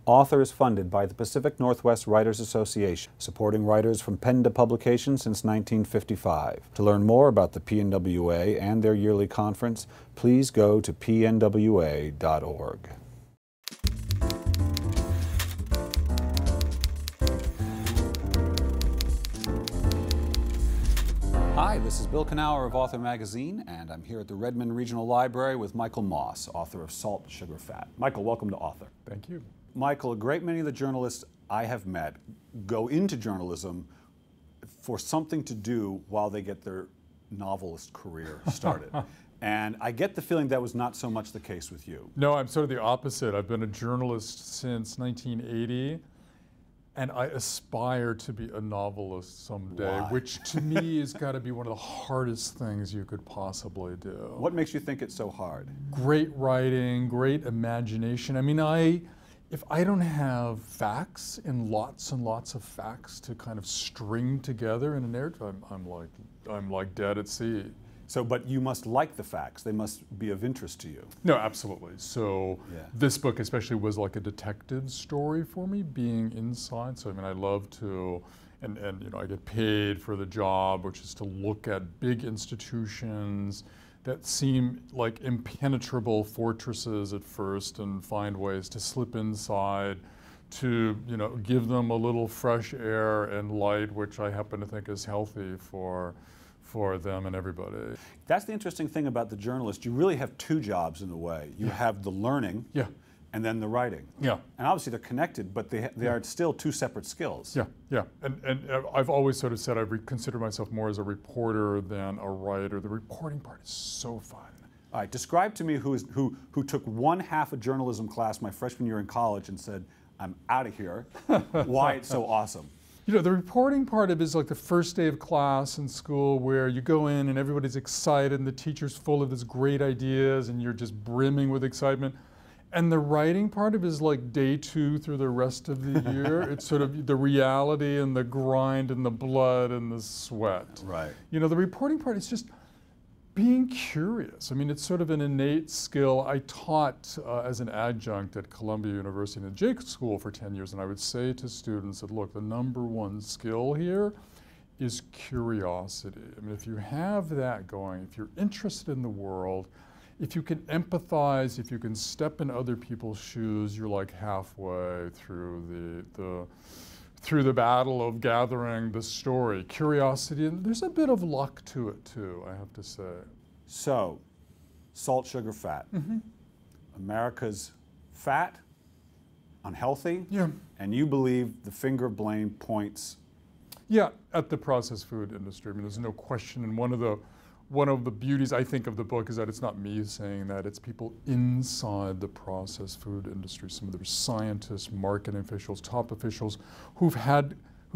Author is funded by the Pacific Northwest Writers Association, supporting writers from pen to publication since 1955. To learn more about the PNWA and their yearly conference, please go to pnwa.org. Hi, this is Bill Kenower of Author Magazine, and I'm here at the Redmond Regional Library with Michael Moss, author of Salt, Sugar, Fat. Michael, welcome to Author. Thank you. Michael, a great many of the journalists I have met go into journalism for something to do while they get their novelist career started. And I get the feeling that was not so much the case with you. No, I'm sort of the opposite. I've been a journalist since 1980, and I aspire to be a novelist someday, Why? which to me has got to be one of the hardest things you could possibly do. What makes you think it's so hard? Great writing, great imagination. I mean, if I don't have facts and lots of facts to kind of string together in a narrative, I'm like dead at sea. So, but you must like the facts. They must be of interest to you. No, absolutely. So Yeah. This book especially was like a detective story for me, being inside. So I mean, I love to, and you know, I get paid for the job, which is to look at big institutions that seem like impenetrable fortresses at first and find ways to slip inside, to, you know, give them a little fresh air and light, which I happen to think is healthy for them and everybody. That's the interesting thing about the journalist. You really have two jobs in a way. You have the learning, Yeah. and then the writing. Yeah. And obviously they're connected, but they are still two separate skills. Yeah, yeah, and I've always sort of said I consider myself more as a reporter than a writer. The reporting part is so fun. All right, describe to me who took one half a journalism class my freshman year in college and said, I'm out of here, why it's so awesome. You know, the reporting part of it is like the first day of class in school where you go in and everybody's excited and the teacher's full of these great ideas and you're just brimming with excitement. And the writing part of it is like day 2 through the rest of the year. It's sort of the reality and the grind and the blood and the sweat. Right. You know, the reporting part is just being curious. I mean, it's sort of an innate skill. I taught as an adjunct at Columbia University in the Jake School for 10 years, and I would say to students that, look, the #1 skill here is curiosity. I mean, if you have that going, if you're interested in the world, if you can empathize, if you can step in other people's shoes, you're like halfway through the battle of gathering the story. Curiosity, and there's a bit of luck to it too, I have to say. So, salt, sugar, fat. Mm-hmm. America's fat, unhealthy, Yeah. and you believe the finger of blame points. Yeah, at the processed food industry. I mean, there's no question, and one of the beauties, I think, of the book is that it's not me saying that, it's people inside the processed food industry, some of the scientists, marketing officials, top officials, who've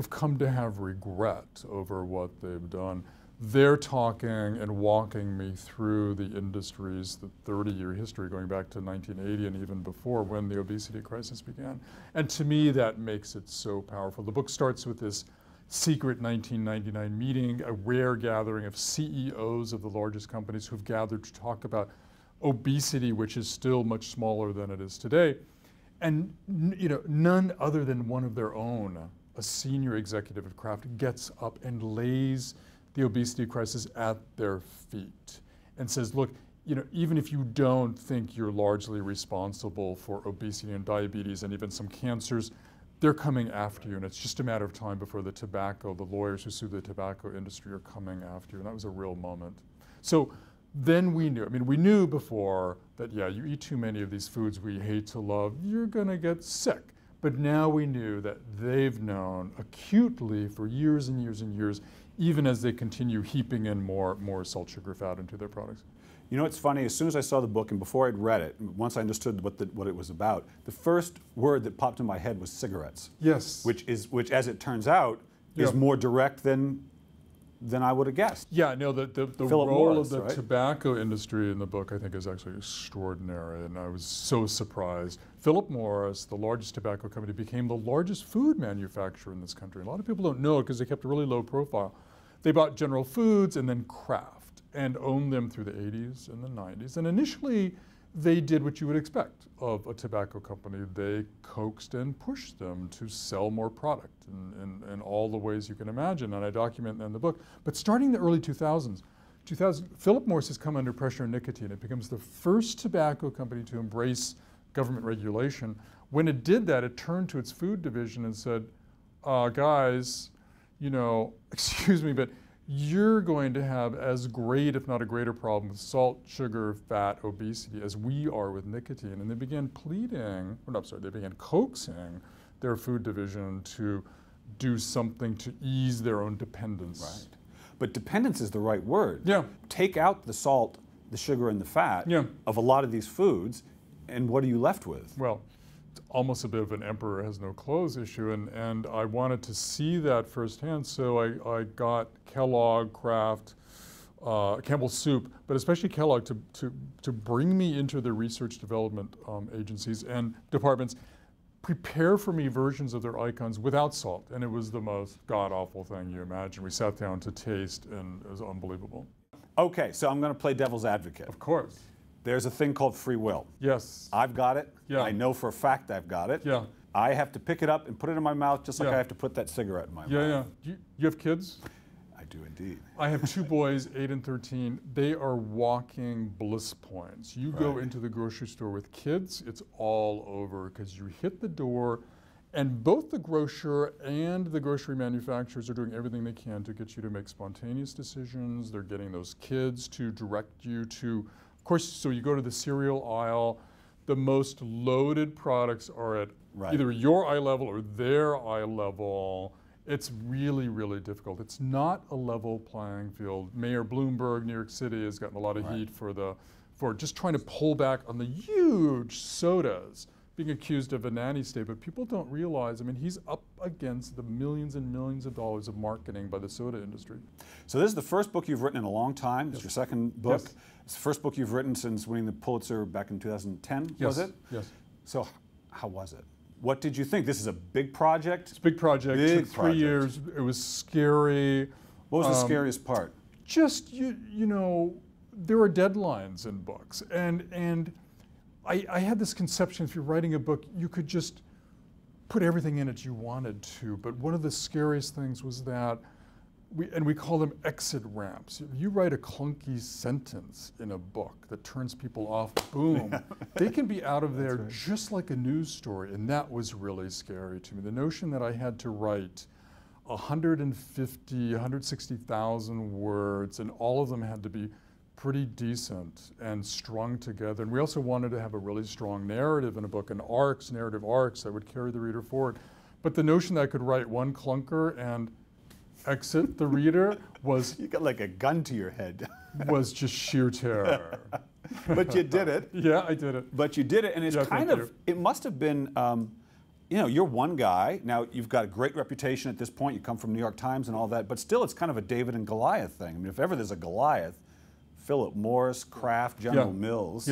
come to have regret over what they've done. They're talking and walking me through the industry's 30-year history, going back to 1980 and even before, when the obesity crisis began. And to me, that makes it so powerful. The book starts with this secret 1999 meeting, a rare gathering of CEOs of the largest companies who've gathered to talk about obesity, which is still much smaller than it is today. And you know, none other than one of their own, a senior executive at Kraft, gets up and lays the obesity crisis at their feet and says, look, you know, even if you don't think you're largely responsible for obesity and diabetes and even some cancers, they're coming after you, and it's just a matter of time before the lawyers who sue the tobacco industry are coming after you, and that was a real moment. So then we knew, I mean, we knew before that, yeah, you eat too many of these foods we hate to love, you're gonna get sick. But now we knew that they've known acutely for years and years and years, even as they continue heaping in more salt, sugar, fat into their products. You know, it's funny, as soon as I saw the book and before I'd read it, once I understood what it was about, the first word that popped in my head was cigarettes. Yes. Which, as it turns out, is more direct than I would have guessed. Yeah, no, the role Morris, of the right? tobacco industry in the book, I think, is actually extraordinary, and I was so surprised. Philip Morris, the largest tobacco company, became the largest food manufacturer in this country. A lot of people don't know it because they kept a really low profile. They bought General Foods and then Kraft, and owned them through the 80s and the 90s. And initially, they did what you would expect of a tobacco company. They coaxed and pushed them to sell more product in all the ways you can imagine, and I document that in the book. But starting in the early 2000s, Philip Morris has come under pressure on nicotine. It becomes the first tobacco company to embrace government regulation. When it did that, it turned to its food division and said, guys, you know, excuse me, but you're going to have as great, if not a greater problem with salt, sugar, fat, obesity as we are with nicotine. And they began they began coaxing their food division to do something to ease their own dependence. Right. But dependence is the right word. Yeah. Take out the salt, the sugar, and the fat of a lot of these foods, and what are you left with? Well, it's almost a bit of an emperor has no clothes issue, and I wanted to see that firsthand, so I got Kellogg, Kraft, Campbell's Soup, but especially Kellogg to bring me into the research development agencies and departments, prepare for me versions of their icons without salt, and it was the most god-awful thing you imagine. We sat down to taste, and it was unbelievable. Okay, so I'm going to play devil's advocate. Of course. There's a thing called free will. Yes. I've got it. Yeah. I know for a fact I've got it. Yeah. I have to pick it up and put it in my mouth just like Yeah. I have to put that cigarette in my mouth. Yeah. You have kids? I do indeed. I have two boys, 8 and 13. They are walking bliss points. You go into the grocery store with kids, it's all over because you hit the door, and both the grocer and the grocery manufacturers are doing everything they can to get you to make spontaneous decisions. They're getting those kids to direct you to, of course, so you go to the cereal aisle. The most loaded products are at either your eye level or their eye level. It's really, really difficult. It's not a level playing field. Mayor Bloomberg, New York City, has gotten a lot of heat for just trying to pull back on the huge sodas, being accused of a nanny state. But people don't realize, I mean, he's up against the millions and millions of dollars of marketing by the soda industry. So this is the first book you've written in a long time. It's your second book. Yes. It's the first book you've written since winning the Pulitzer back in 2010, Yes. was it? Yes. So how was it? What did you think? This is a big project? It's a big project. It took 3 years. It was scary. What was the scariest part? Just, you know, there are deadlines in books. And I had this conception, if you're writing a book, you could just put everything in it you wanted to. But one of the scariest things was that, we call them exit ramps. If you write a clunky sentence in a book that turns people off, boom, they can be out of there just like a news story, and that was really scary to me. The notion that I had to write 160,000 words, and all of them had to be pretty decent and strung together. And we also wanted to have a really strong narrative in a book, and narrative arcs that would carry the reader forward. But the notion that I could write one clunker and exit the reader was... You got like a gun to your head. was just sheer terror. But you did it. Yeah, I did it. But you did it, and it's kind of, it must have been, you know, you're one guy. Now, you've got a great reputation at this point. You come from New York Times and all that, but still it's kind of a David and Goliath thing. I mean, if ever there's a Goliath, Philip Morris, Kraft, General Mills.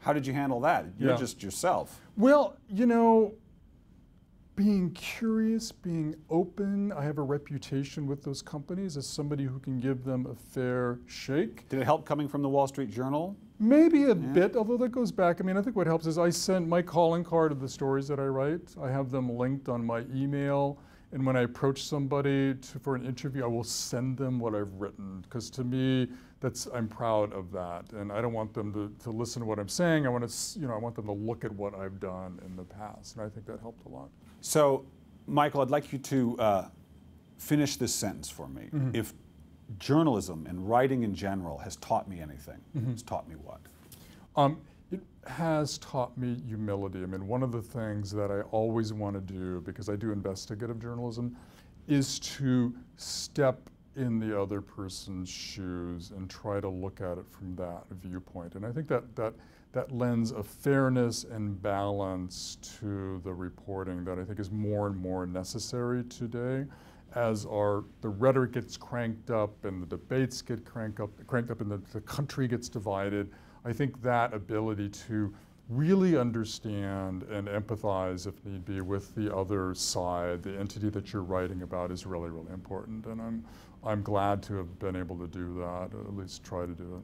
How did you handle that? You're just yourself. Well, you know, being curious, being open. I have a reputation with those companies as somebody who can give them a fair shake. Did it help coming from the Wall Street Journal? Maybe a bit, although that goes back. I mean, I think what helps is I send my calling card of the stories that I write. I have them linked on my email. And when I approach somebody for an interview, I will send them what I've written. Because to me, I'm proud of that. And I don't want them to listen to what I'm saying. I want them to look at what I've done in the past. And I think that helped a lot. So, Michael, I'd like you to finish this sentence for me. If journalism and writing in general has taught me anything, it's taught me what? It has taught me humility. I mean, one of the things that I always want to do, because I do investigative journalism, is to step in the other person's shoes and try to look at it from that viewpoint. And I think that lends a fairness and balance to the reporting that I think is more and more necessary today as the rhetoric gets cranked up and the debates get cranked up and the country gets divided. I think that ability to really understand and empathize, if need be, with the other side, the entity that you're writing about, is really, really important. And I'm glad to have been able to do that, or at least try to do it.